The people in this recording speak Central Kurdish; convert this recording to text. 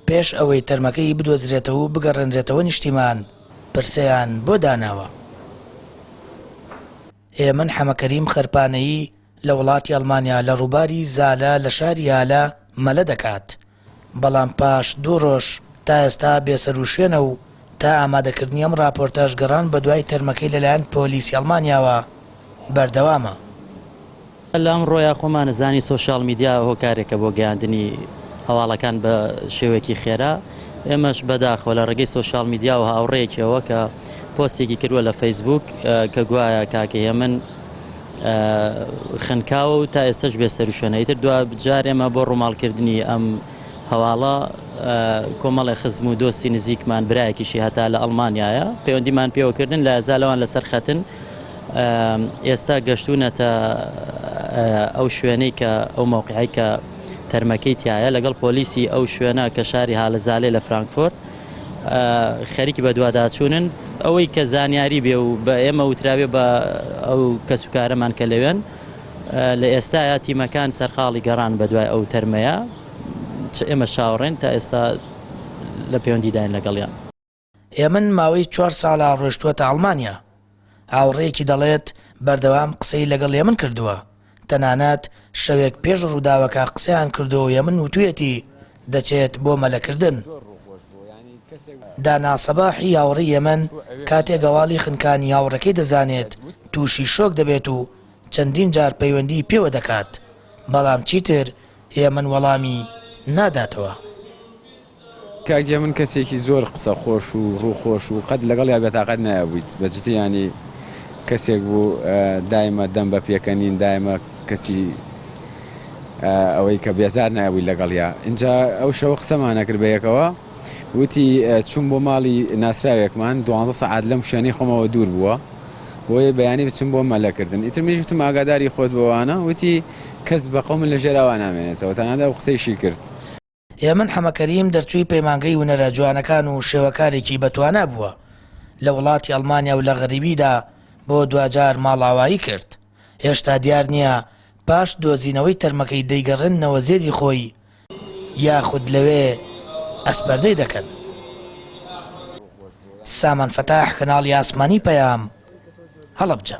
پێش ئەوەی تەرمەکەی بدۆزرێتەوە و بگەڕێنرێتەوە نیشتیمان پرسیان بۆ داناوە. هێمن حەمەکەریم خەرپانەیی لە وڵاتی ئەڵمانیا لە ڕووباری زالە لە شاری هالە مەلە دەکات، بەڵام پاش 2 ڕۆژ تا ئێستا بێسەروشوێنە و تا ئامادەکردنی ئەم راپۆرتاژ گەڕان بە دوای تەرمەکەی لەلایەن پۆلیسی ئەڵمانیاوە بەردەوامە. لەم ڕۆیا خۆمان نزانی سۆشیال میدیا هۆکارێکە بۆ گەیاندنی هەواڵەکان بە شێوەیەکی خێرا. ئێمەش بەداخەوە لە ڕێگەی سۆشیال میدیا و هاوڕێیەکەوە کە پۆستێکی کردووە لە فەیسبوک کە گوایە کاکە هێمن خنکاوە و تا ئێستش بێسەروشوێنە. ئیتر دوا بجار ئێمە بۆ ڕووماڵکردنی ئەم هەواڵە کۆمەڵی خزم و دۆستی نزیکمان برایەکیشی هەتا لە ئەڵمانیایە پەیوەندیمان پێوەکردن لە زالەوان لەسەر خەتن. ئێستا گەشتونەتە ئەو شوێنەی کە ئەو مووقعی کە تەرمەکەی تایە لەگەڵ پۆلیسی ئەو شوێنە کە شاری هالەزالێ لە فرانکفۆرت خەریکی بە دوواداچوونن ئەوەی کە زانیاری بێ و بە ئێمە وتراوێ بە ئەو کەسوکارەمان کە لەوێن لە ئێستاە تیمەکان سەرقاڵی گەڕان بە دوای ئەو تەرمەیە ئێمە شاوڕێن تا ئێستا لە پەیوەندیداین لەگەڵیان. هێمن ماوەی 4 ساڵە ڕۆیشتووەتە ئەڵمانیا. هاوڕێیەکی دەڵێت بەردەوام قسەی لەگەڵ هێمن کردووە، تەنانەت شەوێک پێش ڕووداوەکە قسەیان کردو و هێمن وتوێتی دەچێت بۆ مەلەکردن. دانا سەباحی هاوڕێی هێمن کاتێک گەواڵی خنکانی هاوڕەکەی دەزانێت تووشی شۆک دەبێت و چەندین جار پەیوەندی پێوە دەکات، بەڵام چیتر هێمن وەڵامی ناداتەوە. کاکجێ من کەسێکی زۆر قسە خۆش و ڕووخۆش و قەت لەگەڵ یا بێتاقەت نایبوویت بەجددی ینی کەسێک بوو دایمە دەم بە پێکەنین دایمە کەسی ئەوەی کە بێزار نایبووی لەگەڵیا. اینجا ئەو شەوە قسەمانە کرد بە یەکەوە وتی چوون بۆ ماڵی ناسراوێکمان 12 سەعات لەم شوێنەی خۆمەوە دوور بووە بۆیە بەیانی بچم بۆ مەلەکردن. ئیتر منیش وتم ئاگاداری خۆت بەوانە وتی کەس بەقەو من لە ژێراوە نامێنێتەوە تەنانەت ئەو قسەیشی کرد. هێمن حەمەکەریم دەرچووی پەیمانگەی ونەرە جوانەکان و شێوەکارێکی بەتوانە بووە لە وڵاتی ئەڵمانیا و لە غەریبیدا بۆ دوجار ماڵاوایی کرد. هێشتا دیار نییە پاش دۆزینەوەی تەرمەکەی دەیگەڕێنەوە زێدی خۆی یاخود لەوێ ئەسپەردەی دەکەن. سامان فەتاح، کەناڵی ئاسمانی پەیام، هەڵەبجە.